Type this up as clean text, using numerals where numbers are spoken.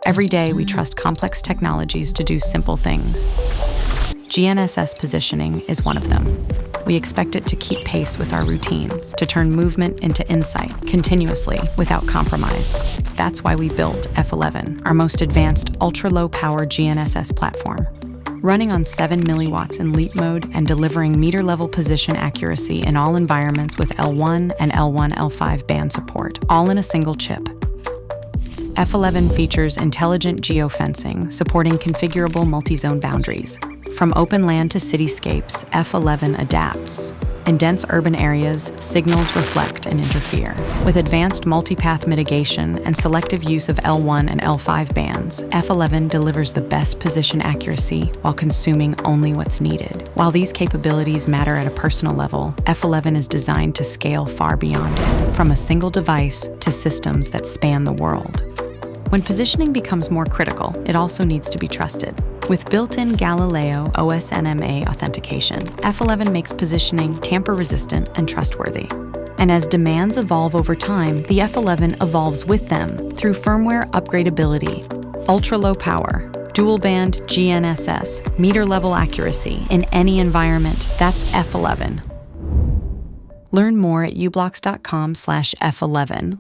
Every day, we trust complex technologies to do simple things. GNSS positioning is one of them. We expect it to keep pace with our routines, to turn movement into insight continuously without compromise. That's why we built F11, our most advanced ultra-low power GNSS platform. Running on 7 milliwatts in leap mode and delivering meter-level position accuracy in all environments with L1 and L1/L5 band support, all in a single chip. F11 features intelligent geofencing, supporting configurable multi-zone boundaries. From open land to cityscapes, F11 adapts. In dense urban areas, signals reflect and interfere. With advanced multipath mitigation and selective use of L1 and L5 bands, F11 delivers the best position accuracy while consuming only what's needed. While these capabilities matter at a personal level, F11 is designed to scale far beyond it, from a single device to systems that span the world. When positioning becomes more critical, it also needs to be trusted. With built-in Galileo OSNMA authentication, F11 makes positioning tamper-resistant and trustworthy. And as demands evolve over time, the F11 evolves with them through firmware upgradability, ultra-low power, dual-band GNSS, meter-level accuracy in any environment. That's F11. Learn more at u-blox.com/F11.